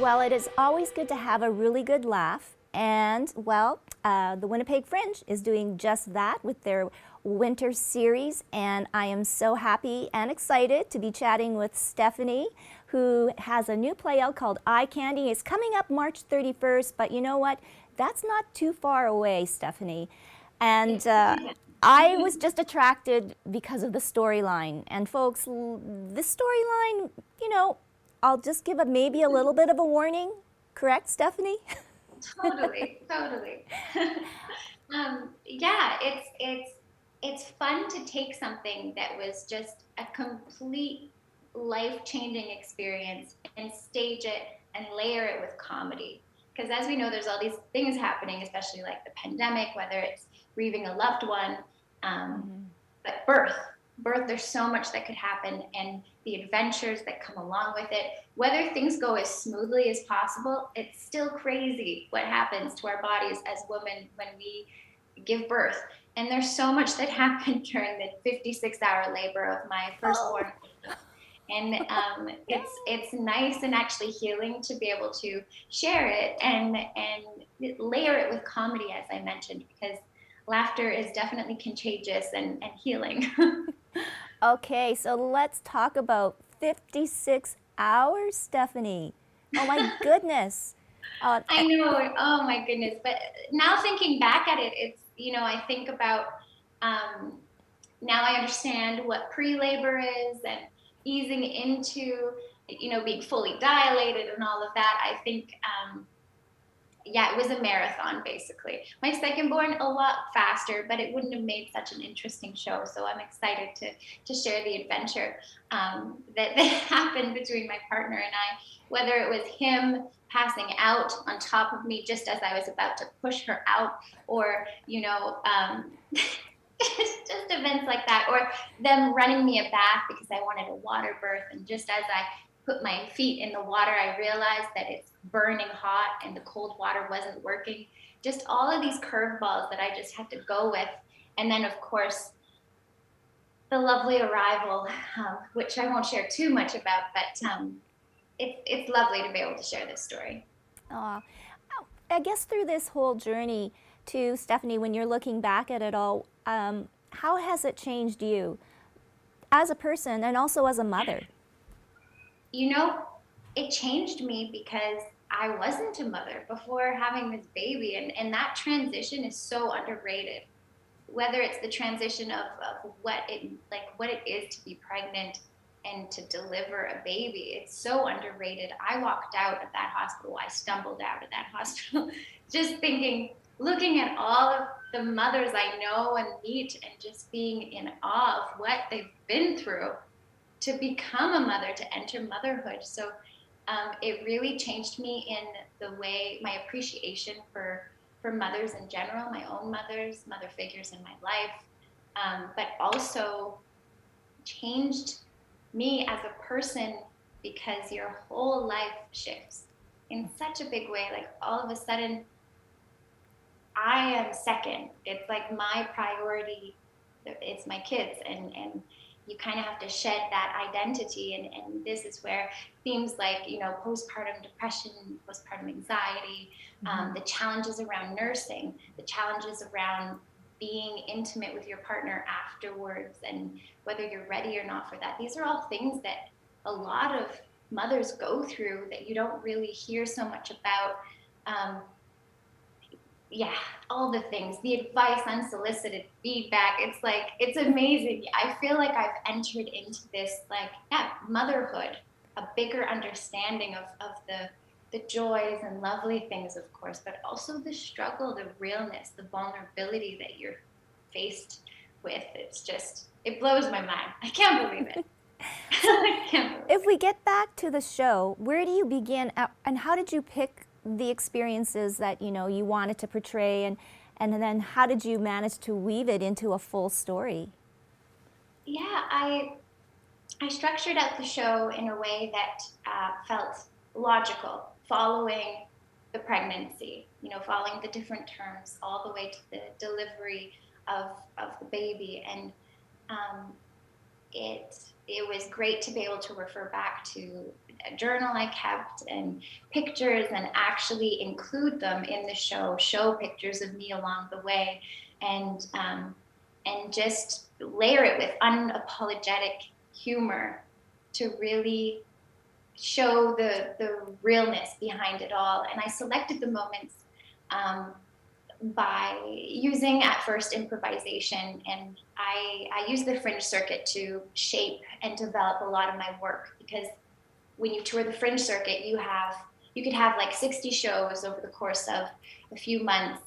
Well, it is always good to have a really good laugh. And, well, the Winnipeg Fringe is doing just that with their winter series. And I am so happy and excited to be chatting with Stephanie, who has a new play out called Eye Candy. It's coming up March 31st, but you know what? That's not too far away, Stephanie. And I was just attracted because of the storyline. And folks, this storyline, I'll just give maybe a little bit of a warning. Correct, Stephanie? Totally, totally. Yeah, it's fun to take something that was just a complete life-changing experience and stage it and layer it with comedy. Because as we know, there's all these things happening, especially like the pandemic, whether it's grieving a loved one, but birth, there's so much that could happen, and the adventures that come along with it. Whether things go as smoothly as possible, it's still crazy what happens to our bodies as women when we give birth. And there's so much that happened during the 56-hour labor of my firstborn. And it's nice and actually healing to be able to share it and layer it with comedy, as I mentioned, because laughter is definitely contagious and healing. Okay, so let's talk about 56 hours, Stephanie. Oh my goodness. I know. Oh my goodness. But now thinking back at it, it's, I think about, now I understand what pre-labor is and easing into, being fully dilated and all of that. I think, yeah, it was a marathon basically. My second born a lot faster, but it wouldn't have made such an interesting show. So I'm excited to share the adventure that happened between my partner and I, whether it was him passing out on top of me just as I was about to push her out, or just events like that, or them running me a bath because I wanted a water birth, and just as I put my feet in the water, I realized that it's burning hot and the cold water wasn't working. Just all of these curveballs that I just had to go with. And then, of course, the lovely arrival, which I won't share too much about, but it's lovely to be able to share this story. I guess through this whole journey, too, Stephanie, when you're looking back at it all, how has it changed you as a person and also as a mother? It changed me because I wasn't a mother before having this baby, and that transition is so underrated. Whether it's the transition of what it is to be pregnant and to deliver a baby, it's so underrated. I walked out of that hospital, I stumbled out of that hospital, just thinking, looking at all of the mothers I know and meet, and just being in awe of what they've been through to become a mother, to enter motherhood. So it really changed me in the way, my appreciation for mothers in general, my own mothers, mother figures in my life, but also changed me as a person, because your whole life shifts in such a big way. Like all of a sudden, I am second. It's like my priority, it's my kids, and you kind of have to shed that identity, and this is where themes like postpartum depression, postpartum anxiety, the challenges around nursing, the challenges around being intimate with your partner afterwards, and whether you're ready or not for that. These are all things that a lot of mothers go through that you don't really hear so much about. Yeah, all the things, the advice, unsolicited feedback. It's amazing. I feel like I've entered into this, motherhood, a bigger understanding of the joys and lovely things, of course, but also the struggle, the realness, the vulnerability that you're faced with. It blows my mind. I can't believe it. I can't believe If it. we get back to the show, where do you begin and how did you pick the experiences that you wanted to portray, and then how did you manage to weave it into a full story? Yeah, I structured out the show in a way that felt logical, following the pregnancy, following the different terms all the way to the delivery of the baby. And um, it was great to be able to refer back to a journal I kept and pictures, and actually include them in the show pictures of me along the way, and just layer it with unapologetic humor to really show the realness behind it all. And I selected the moments um, by using at first improvisation, and I use the fringe circuit to shape and develop a lot of my work, because when you tour the fringe circuit, you could have like 60 shows over the course of a few months,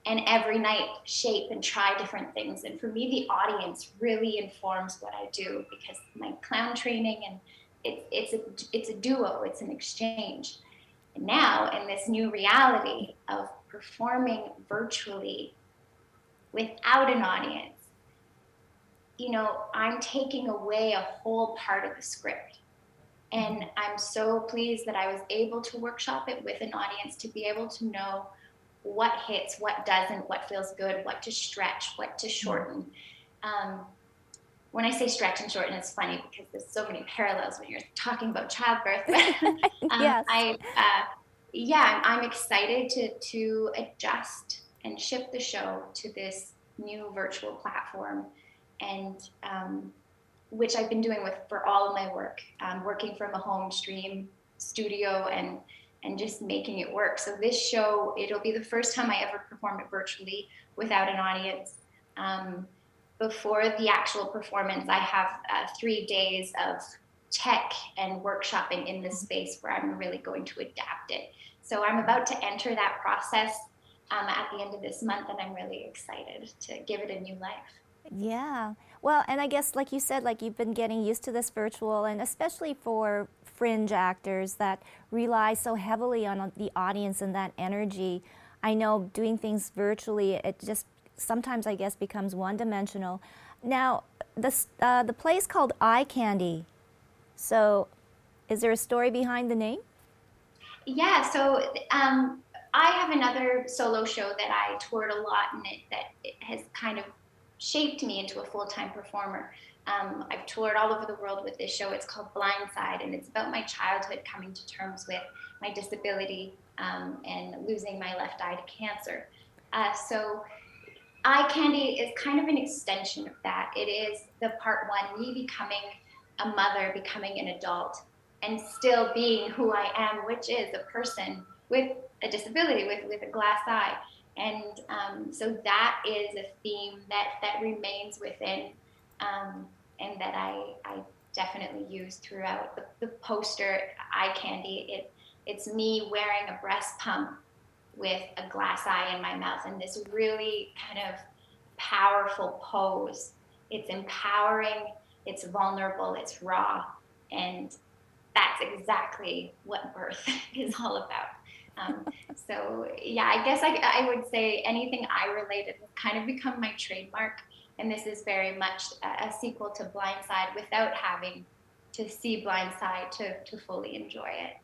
and every night shape and try different things. And for me, the audience really informs what I do, because my clown training, and it's a duo, it's an exchange. And now in this new reality of performing virtually without an audience, I'm taking away a whole part of the script. And I'm so pleased that I was able to workshop it with an audience, to be able to know what hits, what doesn't, what feels good, what to stretch, what to shorten. When I say stretch and shorten, it's funny because there's so many parallels when you're talking about childbirth. Yes. I'm excited to adjust and shift the show to this new virtual platform, and which I've been doing for all of my work, working from a home stream studio, and just making it work. So this show, it'll be the first time I ever perform it virtually without an audience. Before the actual performance, I have 3 days of tech and workshopping in this space where I'm really going to adapt it. So I'm about to enter that process at the end of this month, and I'm really excited to give it a new life. Yeah. Well, and I guess, like you said, like you've been getting used to this virtual, and especially for fringe actors that rely so heavily on the audience and that energy. I know doing things virtually, it just sometimes, I guess, becomes one-dimensional. Now, the play is called Eye Candy. So, is there a story behind the name? Yeah, so I have another solo show that I toured a lot, and it has kind of shaped me into a full-time performer. I've toured all over the world with this show. It's called Blindside, and it's about my childhood coming to terms with my disability, and losing my left eye to cancer. So Eye Candy is kind of an extension of that. It is the part one, me becoming a mother, becoming an adult, and still being who I am, which is a person with a disability, with a glass eye. And so that is a theme that remains within, and that I definitely use throughout the poster. Eye Candy, it's me wearing a breast pump with a glass eye in my mouth, and this really kind of powerful pose. It's empowering, it's vulnerable, it's raw, and that's exactly what birth is all about. So yeah, I guess I would say anything eye related has kind of become my trademark, and this is very much a sequel to Blindside without having to see Blindside to fully enjoy it.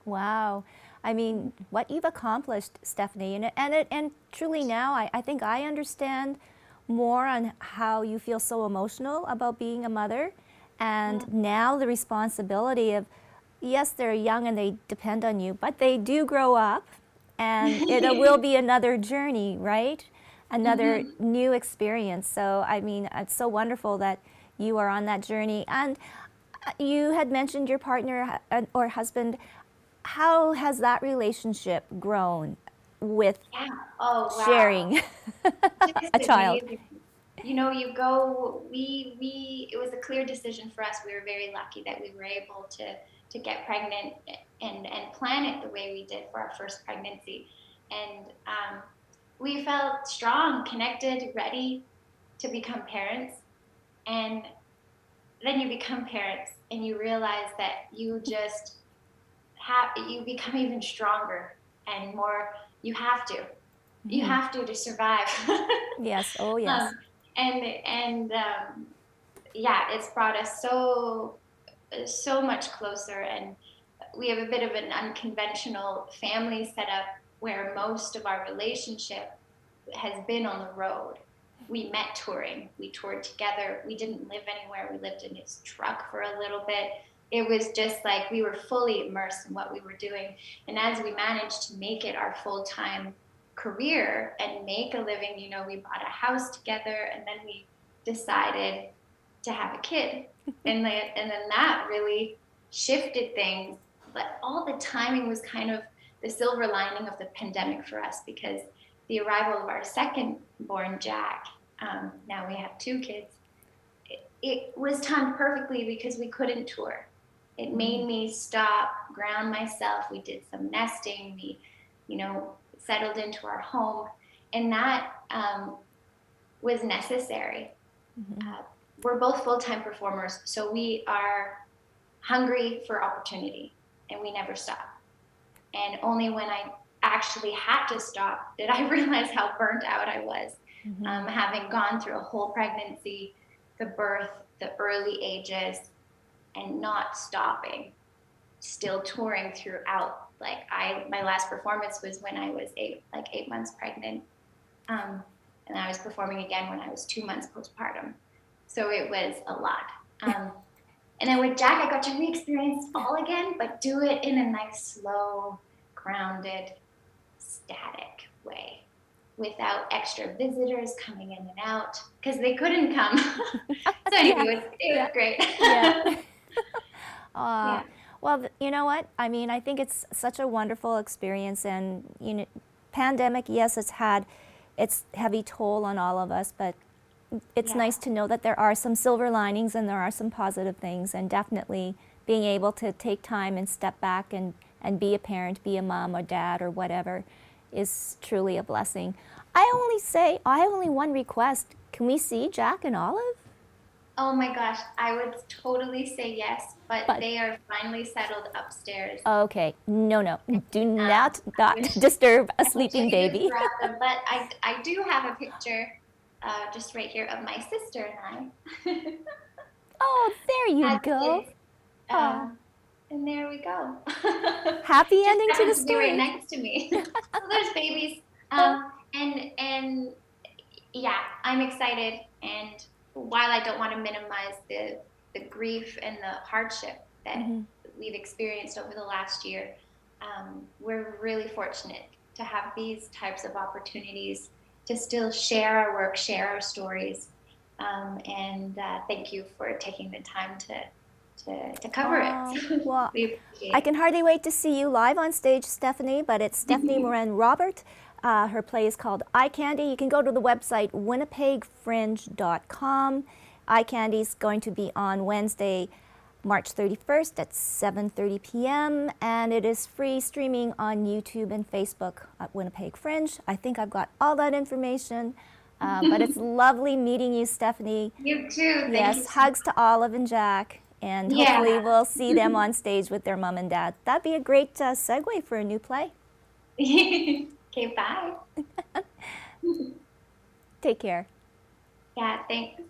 Wow. I mean, what you've accomplished, Stephanie, and truly now I think I understand more on how you feel so emotional about being a mother, and now the responsibility of, yes, they're young and they depend on you, but they do grow up, and it will be another journey, right? Another new experience. So, I mean, it's so wonderful that you are on that journey. And you had mentioned your partner or husband. How has that relationship grown with Yeah. Oh wow. sharing Just a child? amazing. You go. We. It was a clear decision for us. We were very lucky that we were able to get pregnant and plan it the way we did for our first pregnancy, and we felt strong, connected, ready to become parents. And then you become parents, and you realize that you become even stronger and more. You have to. You have to survive. Yes. Oh, yes. um, and yeah, it's brought us so much closer, and we have a bit of an unconventional family setup where most of our relationship has been on the road. We met touring. We toured together. We didn't live anywhere. We lived in his truck for a little bit. it was just like we were fully immersed in what we were doing. And as we managed to make it our full-time career and make a living, you know, we bought a house together, and then we decided to have a kid. And then that really shifted things. But all the timing was kind of the silver lining of the pandemic for us, because the arrival of our second born, Jack, now we have 2 kids, it was timed perfectly because we couldn't tour. It made me stop, ground myself. We did some nesting. We, you know, settled into our home, and that was necessary. We're both full-time performers, so we are hungry for opportunity, and we never stop. And only when I actually had to stop did I realize how burnt out I was, having gone through a whole pregnancy, the birth, the early ages, and not stopping, still touring throughout. Like my last performance was when I was 8 months pregnant, and I was performing again when I was 2 months postpartum. So it was a lot. And then with Jack, I got to re-experience fall again, but do it in a nice, slow, grounded, static way, without extra visitors coming in and out, because they couldn't come. So anyway, it was great. Yeah. Yeah. Well, you know what? I mean, I think it's such a wonderful experience, and you know, pandemic, yes, it's had its heavy toll on all of us, but it's nice to know that there are some silver linings and there are some positive things, and definitely being able to take time and step back and be a parent, be a mom or dad or whatever, is truly a blessing. I only one request. Can we see Jack and Olive? Oh my gosh, I would totally say yes, but they are finally settled upstairs. Okay, no, do not disturb a sleeping baby. But I do have a picture just right here of my sister and I. Oh, there you go. And there we go. Happy ending to the story. Right next to me. So there's babies. And yeah, I'm excited. And while I don't want to minimize the grief and the hardship that we've experienced over the last year, we're really fortunate to have these types of opportunities to still share our work, share our stories. And thank you for taking the time to cover it. Well, I can hardly wait to see you live on stage, Stephanie, but it's Stephanie Morin-Robert. Her play is called Eye Candy. You can go to the website winnipegfringe.com. Eye Candy is going to be on Wednesday, March 31st at 7:30 p.m. and it is free streaming on YouTube and Facebook at Winnipeg Fringe. I think I've got all that information, but it's lovely meeting you, Stephanie. You too. Yes, Thank you. hugs to Olive and Jack, and hopefully we'll see them on stage with their mom and dad. That'd be a great segue for a new play. Okay, bye. Take care. Yeah, thanks.